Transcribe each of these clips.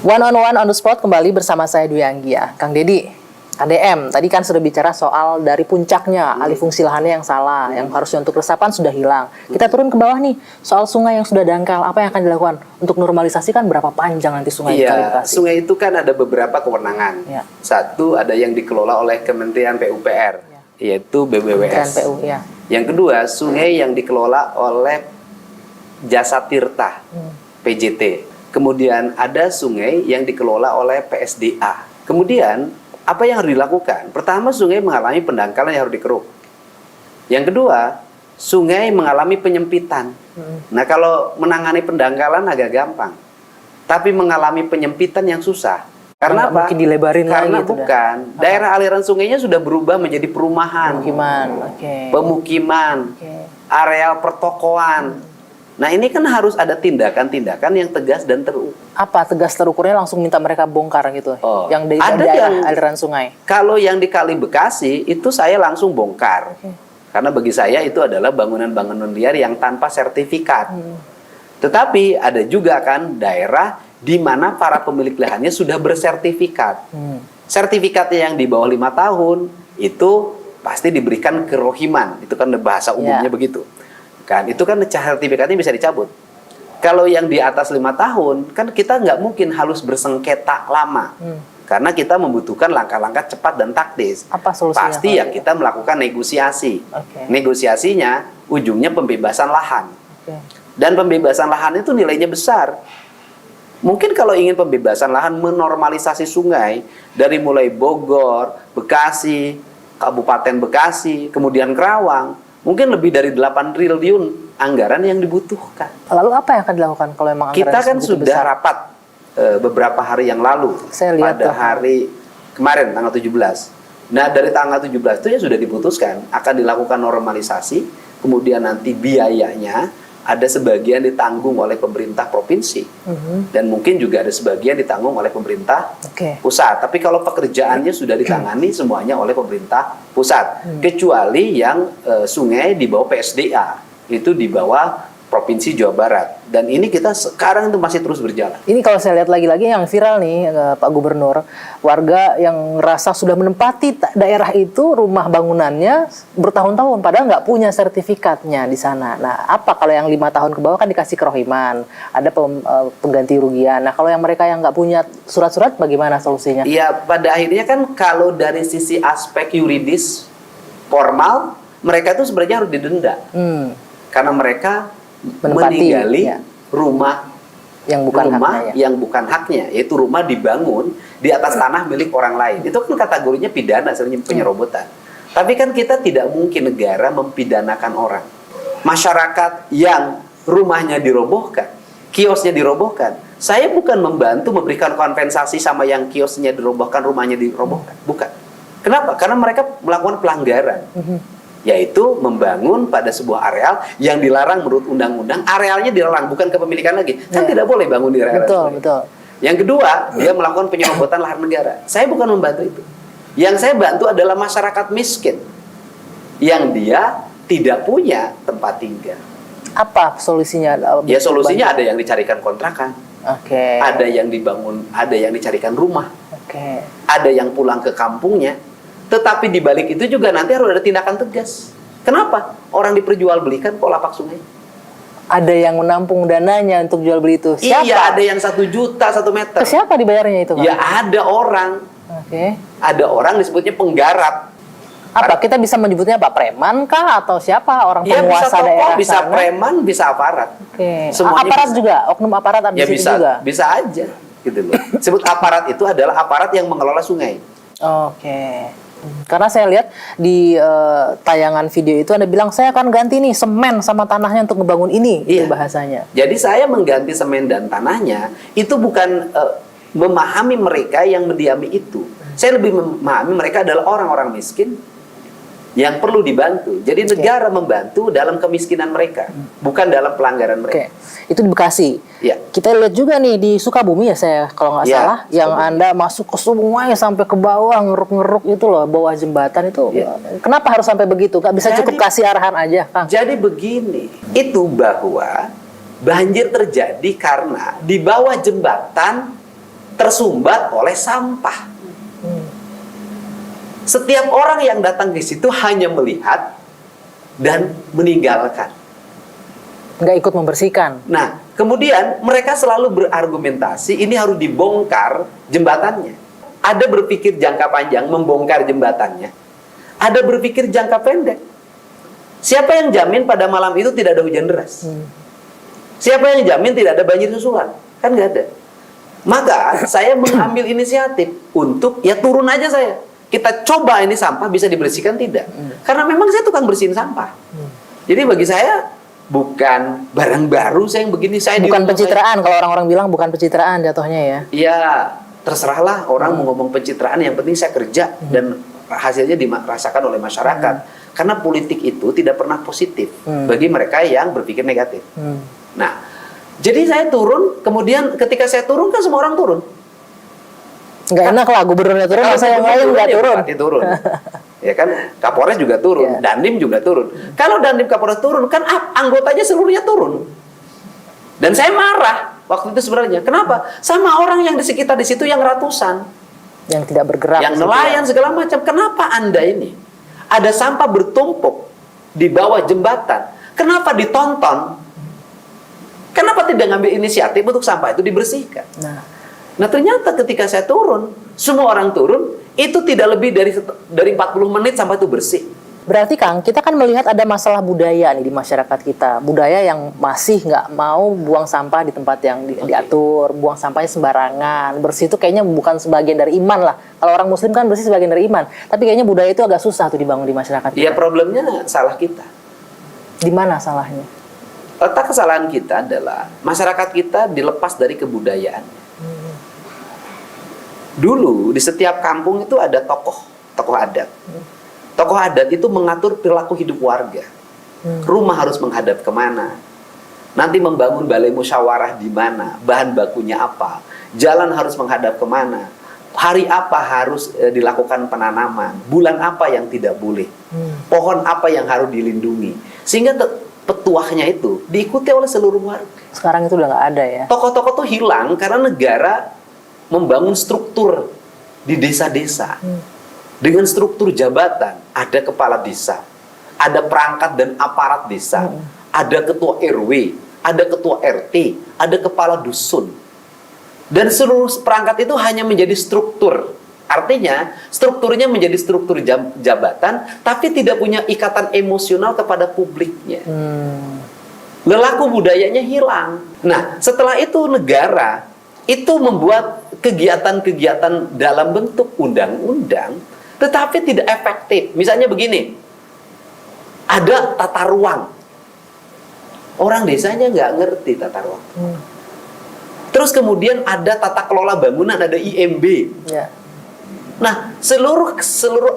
One on the spot kembali bersama saya Dwi Anggia. Kang Deddy, KDM, tadi kan sudah bicara soal dari puncaknya, alih fungsi lahannya yang salah, yang harusnya untuk resapan sudah hilang. Kita turun ke bawah nih, soal sungai yang sudah dangkal, apa yang akan dilakukan? Untuk normalisasi kan berapa panjang nanti sungai itu? Iya, sungai itu kan ada beberapa kewenangan. Ya. Satu, ada yang dikelola oleh Kementerian PUPR, yaitu BBWS. PU, ya. Yang kedua, sungai yang dikelola oleh Jasa Tirta, PJT. Kemudian ada sungai yang dikelola oleh PSDA. Kemudian apa yang harus dilakukan? Pertama, sungai mengalami pendangkalan yang harus dikeruk. Yang kedua, sungai mengalami penyempitan. Nah, kalau menangani pendangkalan agak gampang. Tapi mengalami penyempitan yang susah. Karena apa? Mungkin dilebarin karena lagi. Bukan. Daerah aliran sungainya sudah berubah menjadi perumahan. Pemukiman. Areal pertokoan. Nah, ini kan harus ada tindakan-tindakan yang tegas dan terukur. Apa tegas terukurnya? Langsung minta mereka bongkar gitu? Yang di daerah aliran sungai? Kalau yang di Kali Bekasi, itu saya langsung bongkar. Karena bagi saya itu adalah bangunan-bangunan liar yang tanpa sertifikat. Tetapi ada juga kan daerah di mana para pemilik lahannya sudah bersertifikat. Sertifikatnya yang di bawah 5 tahun, itu pasti diberikan kerohiman. Itu kan bahasa umumnya begitu. Kan itu kan sertifikatnya bisa dicabut. Kalau yang di atas 5 tahun kan kita nggak mungkin harus bersengketa lama, karena kita membutuhkan langkah-langkah cepat dan taktis. Apa solusinya? Pasti ya kita melakukan negosiasi. Negosiasinya ujungnya pembebasan lahan. Dan pembebasan lahan itu nilainya besar. Mungkin kalau ingin pembebasan lahan, menormalisasi sungai dari mulai Bogor, Bekasi, Kabupaten Bekasi, kemudian Kerawang, mungkin lebih dari 8 triliun anggaran yang dibutuhkan. Lalu apa yang akan dilakukan kalau memang anggaran kita kan sudah besar? Rapat beberapa hari yang lalu. Saya lihat pada hari kemarin tanggal 17. Nah, dari tanggal 17 itu ya sudah diputuskan akan dilakukan normalisasi, kemudian nanti biayanya ada sebagian ditanggung oleh pemerintah provinsi, dan mungkin juga ada sebagian ditanggung oleh pemerintah pusat. Tapi kalau pekerjaannya sudah ditangani semuanya oleh pemerintah pusat, kecuali yang sungai di bawah PSDA, itu di bawah Provinsi Jawa Barat. Dan ini kita sekarang itu masih terus berjalan. Ini kalau saya lihat lagi-lagi yang viral nih, Pak Gubernur, warga yang ngerasa sudah menempati daerah itu, rumah bangunannya bertahun-tahun, padahal nggak punya sertifikatnya di sana. Nah, apa kalau yang 5 tahun ke bawah kan dikasih kerohiman, ada pengganti rugian. Nah, kalau yang mereka yang nggak punya surat-surat, bagaimana solusinya? Iya, pada akhirnya kan kalau dari sisi aspek yuridis formal, mereka itu sebenarnya harus didenda. Karena mereka meninggali rumah yang bukan haknya, yaitu rumah dibangun di atas tanah milik orang lain. Itu kan kategorinya pidana, sebenarnya penyerobotan. Tapi kan kita tidak mungkin negara mempidanakan orang. Masyarakat yang rumahnya dirobohkan, kiosnya dirobohkan, saya bukan membantu memberikan kompensasi sama yang kiosnya dirobohkan, rumahnya dirobohkan. Bukan. Kenapa? Karena mereka melakukan pelanggaran. Yaitu membangun pada sebuah areal yang dilarang menurut undang-undang. Arealnya dilarang, bukan kepemilikan lagi. Kan tidak boleh bangun di areal. Betul. Yang kedua, dia melakukan penyerobotan lahan negara. Saya bukan membantu itu. Yang saya bantu adalah masyarakat miskin yang dia tidak punya tempat tinggal. Apa solusinya? Ya, solusinya ada yang dicarikan kontrakan. Ada yang dibangun, ada yang dicarikan rumah. Ada yang pulang ke kampungnya. Tetapi di balik itu juga nanti harus ada tindakan tegas. Kenapa? Orang diperjualbelikan kok lapak sungai. Ada yang menampung dananya untuk jual beli itu. Siapa? Iya, ada yang 1 juta 1 meter. Ke siapa dibayarnya itu, Pak? Ya, ada orang. Ada orang disebutnya penggarap. Apa? Kita bisa menyebutnya Pak Preman kah? Atau siapa? Orang penguasa daerah bisa sana? Preman, bisa aparat. Aparat bisa. Juga? Oknum aparat ada ya, di situ juga? Bisa aja. Gitu loh. Sebut aparat itu adalah aparat yang mengelola sungai. Karena saya lihat di tayangan video itu Anda bilang, saya akan ganti nih semen sama tanahnya untuk ngebangun ini, itu bahasanya. Jadi saya mengganti semen dan tanahnya itu bukan memahami mereka yang mendiami itu. Saya lebih memahami mereka adalah orang-orang miskin yang perlu dibantu. Jadi negara membantu dalam kemiskinan mereka, bukan dalam pelanggaran mereka. Itu di Bekasi. Kita lihat juga nih di Sukabumi ya, saya kalau nggak salah, yang Anda masuk ke sungai sampai ke bawah, ngeruk-ngeruk itu loh, bawah jembatan itu. Kenapa harus sampai begitu? Nggak bisa cukup kasih arahan aja, Kang? Jadi begini, itu bahwa banjir terjadi karena di bawah jembatan tersumbat oleh sampah. Setiap orang yang datang ke situ hanya melihat dan meninggalkan. Nggak ikut membersihkan. Nah, kemudian mereka selalu berargumentasi ini harus dibongkar jembatannya. Ada berpikir jangka panjang membongkar jembatannya. Ada berpikir jangka pendek. Siapa yang jamin pada malam itu tidak ada hujan deras? Siapa yang jamin tidak ada banjir susulan? Kan nggak ada. Maka saya mengambil inisiatif untuk ya turun aja saya. Kita coba ini sampah bisa dibersihkan tidak? Karena memang saya tukang bersihin sampah. Jadi bagi saya bukan barang baru saya yang begini. Saya Bukan pencitraan, kalau orang-orang bilang bukan pencitraan jatuhnya ya. Ya terserahlah orang mau ngomong pencitraan, yang penting saya kerja dan hasilnya dirasakan oleh masyarakat. Karena politik itu tidak pernah positif bagi mereka yang berpikir negatif. Nah, jadi saya turun, kemudian ketika saya turun kan semua orang turun. Nggak enak lah gubernurnya turun, masa yang lain nggak turun. Turun. Ya kan, Kapolres juga turun, Dandim juga turun. Kalau Dandim Kapolres turun, kan anggotanya seluruhnya turun. Dan saya marah waktu itu sebenarnya. Kenapa? Sama orang yang di sekitar di situ yang ratusan, yang tidak bergerak, yang nelayan segala macam. Kenapa Anda ini ada sampah bertumpuk di bawah jembatan? Kenapa ditonton? Kenapa tidak ngambil inisiatif untuk sampah itu dibersihkan? Nah ternyata ketika saya turun, semua orang turun, itu tidak lebih dari 40 menit sampai itu bersih. Berarti Kang, kita kan melihat ada masalah budaya nih di masyarakat kita. Budaya yang masih nggak mau buang sampah di tempat yang diatur, buang sampahnya sembarangan. Bersih itu kayaknya bukan sebagian dari iman lah. Kalau orang muslim kan bersih sebagian dari iman. Tapi kayaknya budaya itu agak susah tuh dibangun di masyarakat kita. Ya problemnya salah kita. Di mana salahnya? Letak kesalahan kita adalah masyarakat kita dilepas dari kebudayaan. Dulu di setiap kampung itu ada tokoh adat. Tokoh adat itu mengatur perilaku hidup warga. Rumah harus menghadap kemana, nanti membangun balai musyawarah di mana, bahan bakunya apa, jalan harus menghadap kemana, hari apa harus dilakukan penanaman, bulan apa yang tidak boleh, pohon apa yang harus dilindungi, sehingga petuahnya itu diikuti oleh seluruh warga. Sekarang itu udah nggak ada ya. Tokoh-tokoh tuh hilang karena negara membangun struktur di desa-desa dengan struktur jabatan. Ada kepala desa, ada perangkat dan aparat desa, ada ketua RW, ada ketua RT, ada kepala dusun, dan seluruh perangkat itu hanya menjadi struktur. Artinya strukturnya menjadi struktur jabatan, tapi tidak punya ikatan emosional kepada publiknya. Lelaku budayanya hilang. Nah setelah itu negara itu membuat kegiatan-kegiatan dalam bentuk undang-undang, tetapi tidak efektif. Misalnya begini, ada tata ruang. Orang desanya nggak ngerti tata ruang. Terus kemudian ada tata kelola bangunan, ada IMB. Nah, seluruh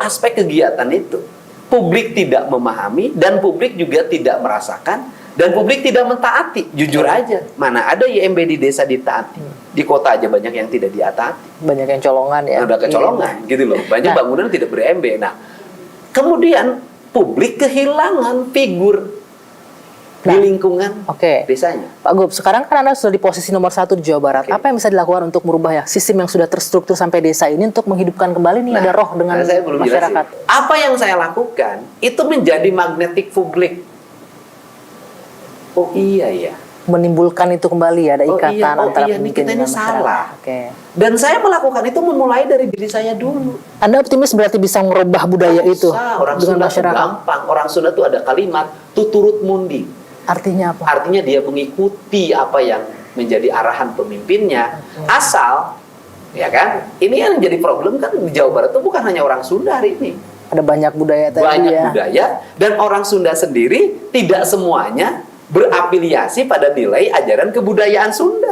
aspek kegiatan itu, publik tidak memahami, dan publik juga tidak merasakan, dan publik tidak mentaati. Jujur aja, mana ada IMB di desa ditaati. Di kota aja banyak yang tidak diataati. Banyak yang colongan ya. Ada kecolongan gitu loh. Banyak bangunan tidak ber-IMB. Nah, kemudian publik kehilangan figur di lingkungan desanya. Pak Gub, sekarang kan Anda sudah di posisi nomor 1 di Jawa Barat. Apa yang bisa dilakukan untuk merubah ya sistem yang sudah terstruktur sampai desa ini untuk menghidupkan kembali nih ada roh dengan masyarakat? Apa yang saya lakukan itu menjadi magnetik publik. Oh iya ya. Menimbulkan itu kembali, ada ikatan antara pemimpin dengan masyarakat. Salah. Dan saya melakukan itu memulai dari diri saya dulu. Anda optimis berarti bisa merubah budaya itu orang dengan Sunda masyarakat? Gampang. Orang Sunda itu ada kalimat tuturut mundi. Artinya apa? Artinya dia mengikuti apa yang menjadi arahan pemimpinnya. Asal, ya kan? Ini yang jadi problem kan di Jawa Barat itu bukan hanya orang Sunda hari ini. Ada banyak budaya tadi budaya, dan orang Sunda sendiri tidak semuanya berafiliasi pada nilai ajaran kebudayaan Sunda.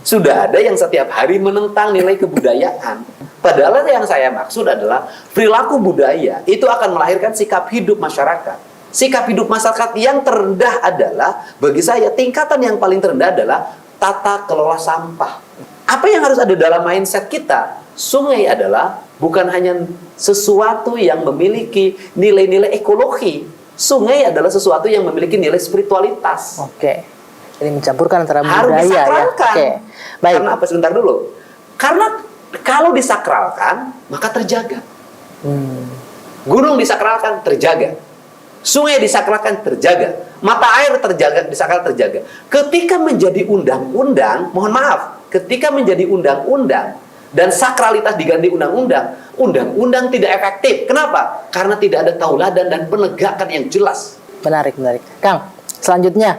Sudah ada yang setiap hari menentang nilai kebudayaan. Padahal yang saya maksud adalah perilaku budaya itu akan melahirkan sikap hidup masyarakat. Sikap hidup masyarakat yang terendah adalah, bagi saya tingkatan yang paling terendah adalah tata kelola sampah. Apa yang harus ada dalam mindset kita? Sungai adalah bukan hanya sesuatu yang memiliki nilai-nilai ekologi. Sungai adalah sesuatu yang memiliki nilai spiritualitas. Jadi mencampurkan antara budaya ya. Baik. Karena apa? Sebentar dulu. Karena kalau disakralkan, maka terjaga. Gunung disakralkan, terjaga. Sungai disakralkan, terjaga. Mata air terjaga, disakral, terjaga. Ketika menjadi undang-undang, mohon maaf, ketika menjadi undang-undang dan sakralitas diganti undang-undang, undang-undang tidak efektif. Kenapa? Karena tidak ada tauladan dan penegakan yang jelas. Menarik, menarik. Kang, selanjutnya,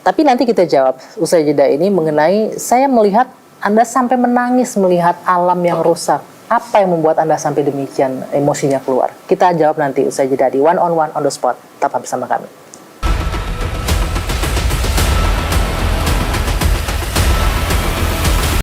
tapi nanti kita jawab usai jeda ini mengenai saya melihat Anda sampai menangis melihat alam yang rusak. Apa yang membuat Anda sampai demikian emosinya keluar? Kita jawab nanti usai jeda di One on One on the Spot. Tetap bersama kami.